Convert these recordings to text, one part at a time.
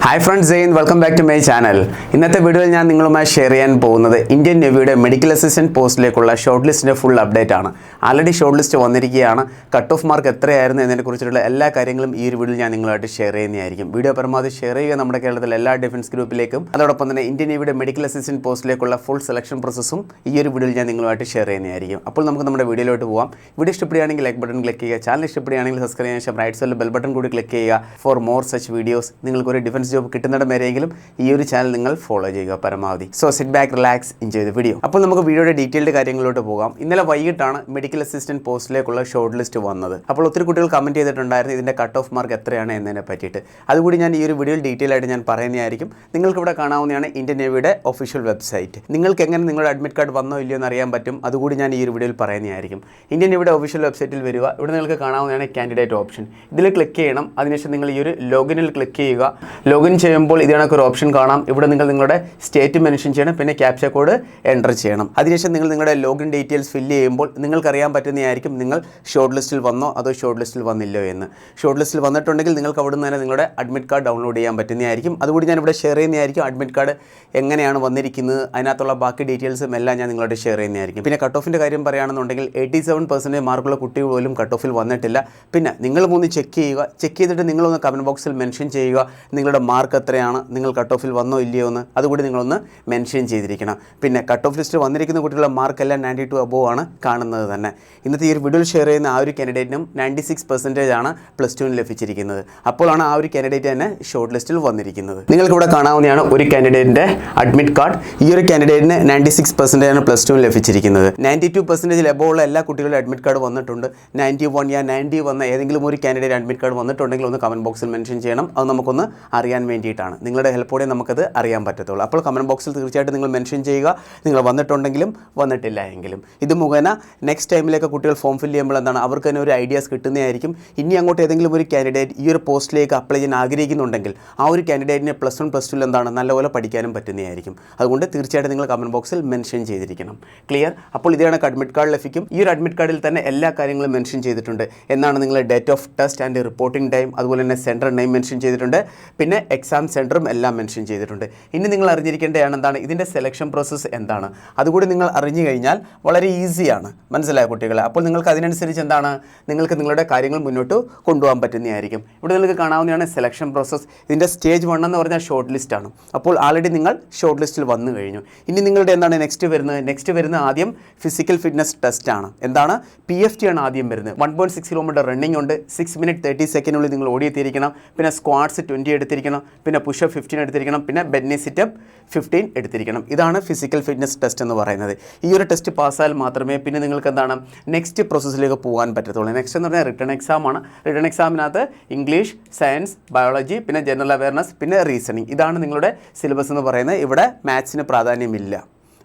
Hi friends, welcome back to my channel. ഇന്നത്തെ വീഡിയോയിൽ ഞാൻ നിങ്ങളുമായി ഷെയർ ചെയ്യാൻ പോകുന്നത് ഇന്ത്യൻ നേവിയുടെ മെഡിക്കൽ അസിസ്റ്റൻറ്റ് പോസ്റ്റിലേക്കുള്ള ഷോർട്ട് ലിസ്റ്റിൻ്റെ ഫുൾ അപ്ഡേറ്റ് ആണ്. ആൾറെഡി ഷോർട്ട് ലിസ്റ്റ് വന്നിരിക്കുകയാണ്. കട്ട് ഓഫ് മാർക്ക് എത്രയായിരുന്നു എന്നതിനെക്കുറിച്ചുള്ള എല്ലാ കാര്യങ്ങളും ഈ ഒരു വീഡിയോയിൽ ഞാൻ നിങ്ങളുമായിട്ട് ഷെയർ ചെയ്യുന്നതായിരിക്കും. വീഡിയോ പരമാവധി ഷെയർ ചെയ്യുക നമ്മുടെ കേരളത്തിലെ എല്ലാ ഡിഫൻസ് ഗ്രൂപ്പിലേക്കും. അതോടൊപ്പം തന്നെ ഇന്ത്യൻ നേവിയുടെ മെഡിക്കൽ അസിസ്റ്റൻറ്റ് പോസ്റ്റിലേക്കുള്ള ഫുൾ സെലക്ഷൻ പ്രോസസ്സും ഈ ഒരു വീഡിയോയിൽ ഞാൻ നിങ്ങളുമായിട്ട് ഷെയർ ചെയ്യുന്നതായിരിക്കും. അപ്പോൾ നമുക്ക് നമ്മുടെ വീഡിയോയിലോട്ട് പോകാം. വീഡിയോ ഇഷ്ടപ്പെടുകയാണെങ്കിൽ ലൈക്ക് ബട്ടൺ ക്ലിക്ക് ചെയ്യുക. ചാനൽ ഇഷ്ടപ്പെടുകയാണെങ്കിൽ സബ്സ്ക്രൈബ് ചെയ്യാൻ ശേഷം റൈറ്റ് സൈഡിൽ ബെൽ ബട്ടൺ കൂടി ക്ലിക്ക് ചെയ്യുക. For more such videos. നിങ്ങൾക്കൊരു ഡിഫൻസ് ജോബ് കിട്ടുന്നിടം വരെയെങ്കിലും ഈ ഒരു ചാനൽ നിങ്ങൾ ഫോളോ ചെയ്യുക പരമാവധി. So sit back, relax, enjoy the video. അപ്പോൾ നമുക്ക് വീഡിയോയുടെ ഡീറ്റെയിൽഡ് കാര്യങ്ങളിലോട്ട് പോകാം. ഇന്നലെ വൈകിട്ടാണ് മെഡിക്കൽ അസിസ്റ്റന്റ് പോസ്റ്റിലേക്കുള്ള ഷോർട്ട് ലിസ്റ്റ് വന്നത്. അപ്പോൾ ഒത്തിരി കുട്ടികൾ കമന്റ് ചെയ്തിട്ടുണ്ടായിരുന്നു ഇതിന്റെ കട്ട് ഓഫ് മാർക്ക് എത്രയാണ് എന്നതിനെ പറ്റിയിട്ട്. അതുകൂടി ഞാൻ ഈ ഒരു വീഡിയോയിൽ ഡീറ്റെയിൽ ആയിട്ട് ഞാൻ പറയുന്നതായിരിക്കും. നിങ്ങൾക്ക് ഇവിടെ കാണാവുന്നതാണ് ഇന്ത്യൻ നേവിയുടെ ഒഫീഷ്യൽ വെബ്സൈറ്റ്. നിങ്ങൾക്ക് എങ്ങനെ നിങ്ങളുടെ അഡ്മിറ്റ് കാർഡ് വന്നോ ഇല്ലയോ എന്ന് അറിയാൻ പറ്റും. അതുകൂടി ഞാൻ ഈ ഒരു വീഡിയോയിൽ പറയുന്നതായിരിക്കും. ഇന്ത്യൻ നേവിയുടെ ഒഫീഷ്യൽ വെബ്സൈറ്റിൽ വരിക. ഇവിടെ നിങ്ങൾക്ക് കാണാവുന്നതാണ് കാൻഡിഡേറ്റ് ഓപ്ഷൻ. ഇതിൽ ക്ലിക്ക് ചെയ്യണം. അതിനുശേഷം നിങ്ങൾ ഈ ഒരു ലോഗിനിൽ ക്ലിക്ക് ചെയ്യുക. ലോഗിൻ ചെയ്യുമ്പോൾ ഇതിനൊക്കെ ഒരു ഓപ്ഷൻ കാണാം. ഇവിടെ നിങ്ങൾ നിങ്ങളുടെ സ്റ്റേറ്റ് മെൻഷൻ ചെയ്യണം, പിന്നെ ക്യാപ്ച കോഡ് എൻ്റർ ചെയ്യണം. അതിനുശേഷം നിങ്ങൾ നിങ്ങളുടെ ലോഗിൻ ഡീറ്റെയിൽസ് ഫില്ല് ചെയ്യുമ്പോൾ നിങ്ങൾക്കറിയാൻ പറ്റുന്നതായിരിക്കും നിങ്ങൾ ഷോർട്ട് ലിസ്റ്റിൽ വന്നോ അതോ ഷോർട്ട് ലിസ്റ്റിൽ വന്നില്ലോ എന്ന്. ഷോർട്ട് ലിസ്റ്റിൽ വന്നിട്ടുണ്ടെങ്കിൽ നിങ്ങൾക്ക് അവിടെ നിന്ന് തന്നെ നിങ്ങളുടെ അഡ്മിറ്റ് കാർഡ് ഡൗൺലോഡ് ചെയ്യാൻ പറ്റുന്നതായിരിക്കും. അതുകൂടി ഞാൻ ഇവിടെ ഷെയർ ചെയ്യുന്നതായിരിക്കും. അഡ്മിറ്റ് കാർഡ് എങ്ങനെയാണ് വന്നിരിക്കുന്നത്, അതിനകത്തുള്ള ബാക്കി ഡീറ്റെയിൽസും എല്ലാം ഞാൻ നിങ്ങളോട് ഷെയർ ചെയ്യുന്നതായിരിക്കും. പിന്നെ കട്ട് ഓഫിൻ്റെ കാര്യം പറയുകയാണെന്നുണ്ടെങ്കിൽ 87% മാർക്കുള്ള കുട്ടികൾ പോലും കട്ട് ഓഫിൽ വന്നിട്ടില്ല. പിന്നെ നിങ്ങൾ ചെക്ക് ചെയ്യുക. ചെക്ക് ചെയ്തിട്ട് നിങ്ങളൊന്ന് കമൻറ്റ് ബോക്സിൽ മെൻഷൻ ചെയ്യുക നിങ്ങളുടെ മാർക്ക് എത്രയാണ്, നിങ്ങൾ കട്ട് ഓഫിൽ വന്നോ ഇല്ലയോ എന്ന്. അതുകൂടി നിങ്ങളൊന്ന് മെൻഷൻ ചെയ്തിരിക്കണം. പിന്നെ കട്ട് ഓഫ് ലിസ്റ്റ് വന്നിരിക്കുന്ന കുട്ടികളുടെ മാർക്കെല്ലാം 92 അബോവ് ആണ് കാണുന്നത് തന്നെ. ഇന്നത്തെ ഈ ഒരു വീഡിയോയിൽ ഷെയർ ചെയ്യുന്ന ആ ഒരു കാൻഡിഡേറ്റിനും 96% ആണ് +2 ലഭിച്ചിരിക്കുന്നത്. അപ്പോഴാണ് ആ ഒരു കാൻഡിഡേറ്റ് തന്നെ ഷോർട്ട് ലിസ്റ്റിൽ വന്നിരിക്കുന്നത്. നിങ്ങൾക്കിവിടെ കാണാവുന്നതാണ് ഒരു കാൻഡിഡേറ്റിൻ്റെ അഡ്മിറ്റ് കാർഡ്. ഈ ഒരു കാൻഡിഡേറ്റിന് 96% ആണ് +2 ലഭിച്ചിരിക്കുന്നത്. 92% എബോവ് ഉള്ള എല്ലാ കുട്ടികളുടെ അഡ്മിറ്റ് കാർഡ് വന്നിട്ടുണ്ട്. 91 90 വന്ന ഏതെങ്കിലും ഒരു കാൻഡിഡേറ്റ് അഡ്മിറ്റ് കാർഡ് വന്നിട്ടുണ്ടെങ്കിൽ ഒന്ന് കമൻറ്റ് ബോക്സിൽ മെൻഷൻ ചെയ്യണം. അത് നമുക്കൊന്ന് അറിയാൻ വേണ്ടിയിട്ടാണ്. നിങ്ങളുടെ ഹെൽപ്പോടെ നമുക്കത് അറിയാൻ പറ്റത്തുള്ളൂ. അപ്പോൾ കമൻറ്റ് ബോക്സിൽ തീർച്ചയായിട്ടും നിങ്ങൾ മെൻഷൻ ചെയ്യുക നിങ്ങൾ വന്നിട്ടുണ്ടെങ്കിലും വന്നിട്ടില്ല എങ്കിലും. ഇത് മുഖേന നെക്സ്റ്റ് ടൈമിലേക്ക് കുട്ടികൾ ഫോം ഫില്ല് ചെയ്യുമ്പോൾ എന്താണ് അവർക്ക് തന്നെ ഒരു ഐഡിയാസ് കിട്ടുന്നതായിരിക്കും. ഇനി അങ്ങോട്ട് ഏതെങ്കിലും ഒരു കാൻഡിഡേറ്റ് ഈ ഒരു പോസ്റ്റിലേക്ക് അപ്ലൈ ചെയ്യാൻ ആഗ്രഹിക്കുന്നുണ്ടെങ്കിൽ ആ ഒരു കാൻഡിഡേറ്റിനെ +1 +2 എന്താണ് നല്ലപോലെ പഠിക്കാനും പറ്റുന്നതായിരിക്കും. അതുകൊണ്ട് തീർച്ചയായിട്ടും നിങ്ങൾ കമൻറ്റ് ബോക്സിൽ മെൻഷൻ ചെയ്തിരിക്കണം. ക്ലിയർ? അപ്പോൾ ഇതാണ് അഡ്മിറ്റ് കാർഡ് ലഭിക്കും. ഈ ഒരു അഡ്മിറ്റ് കാർഡിൽ തന്നെ എല്ലാ കാര്യങ്ങളും മെൻഷൻ ചെയ്തിട്ടുണ്ട്. എന്നാണ് നിങ്ങളുടെ date of test and reporting time, അതുപോലെ തന്നെ സെൻറ്റർ നെയിം മെൻഷൻ ചെയ്തിട്ടുണ്ട്. പിന്നെ എക്സാം സെൻറ്ററും എല്ലാം മെൻഷൻ ചെയ്തിട്ടുണ്ട്. ഇനി നിങ്ങൾ അറിഞ്ഞിരിക്കേണ്ടതാണ് എന്താണ് ഇതിൻ്റെ സെലക്ഷൻ പ്രോസസ്സ് എന്താണ്. അതുകൂടി നിങ്ങൾ അറിഞ്ഞു കഴിഞ്ഞാൽ വളരെ ഈസിയാണ്. മനസ്സിലായ കുട്ടികളെ? അപ്പോൾ നിങ്ങൾക്ക് അതിനനുസരിച്ച് എന്താണ് നിങ്ങൾക്ക് നിങ്ങളുടെ കാര്യങ്ങൾ മുന്നോട്ട് കൊണ്ടുപോകാൻ പറ്റുന്നതായിരിക്കും. ഇവിടെ നിങ്ങൾക്ക് കാണാവുന്നതാണ് സെലക്ഷൻ പ്രോസസ്സ്. ഇതിൻ്റെ സ്റ്റേജ് 1 എന്ന് പറഞ്ഞാൽ ഷോർട്ട് ലിസ്റ്റ് ആണ്. അപ്പോൾ ആൾറെഡി നിങ്ങൾ ഷോർട്ട് ലിസ്റ്റിൽ വന്നു കഴിഞ്ഞു. ഇനി നിങ്ങളുടെ എന്താണ് നെക്സ്റ്റ് വരുന്നത് ആദ്യം ഫിസിക്കൽ ഫിറ്റ്നസ് ടെസ്റ്റ് ആണ്. എന്താണ് PFT ആണ് ആദ്യം വരുന്നത്. 1.6 കിലോമീറ്റർ റണ്ണിംഗ് ഉണ്ട്. 6 മിനിറ്റ് 30 സെക്കൻഡിനുള്ളിൽ നിങ്ങൾ ഓടിയെത്തിയിരിക്കണം. പിന്നെ സ്ക്വാഡ്സ് 20 എടുത്തിരിക്കണം. പിന്നെ പുഷപ്പ് 15 എടുത്തിരിക്കണം. പിന്നെ ബെന്നി സിറ്റപ്പ് 15 എടുത്തിരിക്കണം. ഇതാണ് ഫിസിക്കൽ ഫിറ്റ്നസ് ടെസ്റ്റ് എന്ന് പറയുന്നത്. ഈ ഒരു ടെസ്റ്റ് പാസ്സായാൽ മാത്രമേ പിന്നെ നിങ്ങൾക്ക് എന്താണ് നെക്സ്റ്റ് പ്രോസസ്സിലേക്ക് പോകാൻ പറ്റത്തുള്ളൂ. നെക്സ്റ്റ് എന്ന് പറഞ്ഞാൽ റിട്ടേൺ എക്സാം ആണ്. റിട്ടേൺ എക്സാമിനകത്ത് ഇംഗ്ലീഷ്, സയൻസ്, ബയോളജി, പിന്നെ ജനറൽ അവയർനെസ്, പിന്നെ റീസണിങ്. ഇതാണ് നിങ്ങളുടെ സിലബസ് എന്ന് പറയുന്നത്. ഇവിടെ മാത്സിന് പ്രാധാന്യമില്ല.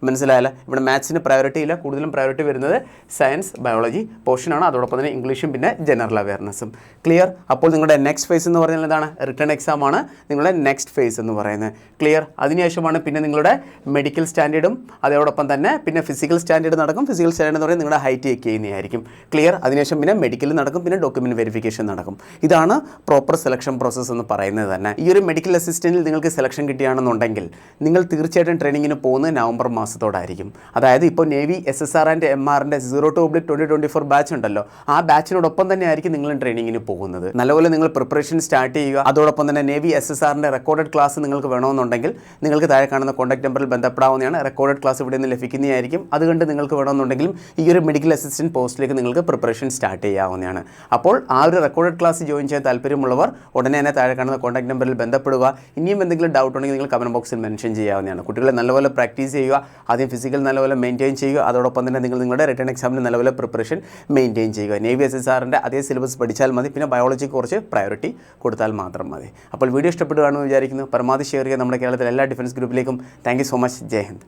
മനസ്സിലായല്ല? ഇവിടെ മാത്സിന് പ്രയോറിറ്റി ഇല്ല. കൂടുതലും പ്രയോറിറ്റി വരുന്നത് സയൻസ്, ബയോളജി പോർഷനാണ്. അതോടൊപ്പം തന്നെ ഇംഗ്ലീഷും പിന്നെ ജനറൽ അവയർനെസ്സും. ക്ലിയർ? അപ്പോൾ നിങ്ങളുടെ നെക്സ്റ്റ് ഫേസ് എന്ന് പറഞ്ഞാൽ എന്താണ് റിട്ടേൺ എക്സാം ആണ് നിങ്ങളുടെ നെക്സ്റ്റ് ഫേസ് എന്ന് പറയുന്നത്. ക്ലിയർ? അതിനുശേഷമാണ് പിന്നെ നിങ്ങളുടെ മെഡിക്കൽ സ്റ്റാൻഡേർഡും അതോടൊപ്പം തന്നെ പിന്നെ ഫിസിക്കൽ സ്റ്റാൻഡേർഡ് നടക്കും. ഫിസിക്കൽ സ്റ്റാൻഡേർഡ് എന്ന് പറയുന്നത് നിങ്ങളുടെ ഹൈറ്റ് ചെക്ക് ചെയ്യുന്നതായിരിക്കും. ക്ലിയർ? അതിനുശേഷം പിന്നെ മെഡിക്കൽ നടക്കും. പിന്നെ ഡോക്യുമെൻറ്റ് വെരിഫിക്കേഷൻ നടക്കും. ഇതാണ് പ്രോപ്പർ സെലക്ഷൻ പ്രോസസ്സ് എന്ന് പറയുന്നത് തന്നെ. ഈ ഒരു മെഡിക്കൽ അസിസ്റ്റൻറ്റിൽ നിങ്ങൾക്ക് സെലക്ഷൻ കിട്ടുകയാണെന്നുണ്ടെങ്കിൽ നിങ്ങൾ തീർച്ചയായിട്ടും ട്രെയിനിങ്ങിന് പോകുന്നത് നവംബർ മാസത്തോടായിരിക്കും. അതായത് ഇപ്പോൾ നേവി SSR ആൻഡ് MRൻ്റെ 02/2024 ബാച്ച് ഉണ്ടല്ലോ, ആ ബാച്ചിനോടൊപ്പം തന്നെ ആയിരിക്കും നിങ്ങൾ ട്രെയിനിങ്ങിന് പോകുന്നത്. നല്ലപോലെ നിങ്ങൾ പ്രിപ്പറേഷൻ സ്റ്റാർട്ട് ചെയ്യുക. അതോടൊപ്പം തന്നെ നേവി SSRൻ്റെ റെക്കോർഡഡ് ക്ലാസ് നിങ്ങൾക്ക് വേണമെന്നുണ്ടെങ്കിൽ നിങ്ങൾക്ക് താഴെ കാണുന്ന കോൺടാക്ട് നമ്പറിൽ ബന്ധപ്പെടാവുന്നതാണ്. റെക്കോർഡഡ് ക്ലാസ് ഇവിടെ നിന്ന് ലഭിക്കുന്നതായിരിക്കും. അതുകൊണ്ട് നിങ്ങൾക്ക് വേണമെന്നുണ്ടെങ്കിലും ഈ ഒരു മെഡിക്കൽ അസിസ്റ്റൻറ്റ് പോസ്റ്റിലേക്ക് നിങ്ങൾക്ക് പ്രിപ്പറേഷൻ സ്റ്റാർട്ട് ചെയ്യാവുന്നതാണ്. അപ്പോൾ ആ ഒരു റെക്കോർഡഡ് ക്ലാസ് ജോയിൻ ചെയ്യാൻ താല്പര്യമുള്ളവർ ഉടനെ തന്നെ താഴെ കാണുന്ന കോൺടാക്ട് നമ്പറിൽ ബന്ധപ്പെടുക. ഇനിയും എന്തെങ്കിലും ഡൗട്ട് ഉണ്ടെങ്കിൽ നിങ്ങൾ കമൻറ്റ് ബോക്സിൽ മെൻഷൻ ചെയ്യാവുന്നതാണ്. കുട്ടികളെ നല്ലപോലെ പ്രാക്ടീസ് ചെയ്യുക. ആദ്യം ഫിസിക്കൽ നല്ലപോലെ മെയിൻറ്റെയിൻ ചെയ്യുക. അതോടൊപ്പം തന്നെ നിങ്ങൾ നിങ്ങളുടെ റിട്ടേൺ എക്സാമിന് നല്ലപോലെ പ്രിപ്പറേഷൻ മെയിൻറ്റെയിൻ ചെയ്യുക. നേവി SSRൻ്റെ അതേ സിലബസ് പഠിച്ചാൽ മതി. പിന്നെ ബയോളജിക്ക് കുറച്ച് പ്രയോറിറ്റി കൊടുത്താൽ മാത്രം മതി. അപ്പോൾ വീഡിയോ ഇഷ്ടപ്പെടുകയാണെന്ന് വിചാരിക്കുന്നു. പരമാവധി ഷെയർ ചെയ്യുക നമ്മുടെ കേരളത്തിലെ എല്ലാ ഡിഫൻസ് ഗ്രൂപ്പിലേക്കും. Thank you so much. ജയ് ഹിന്ദ്.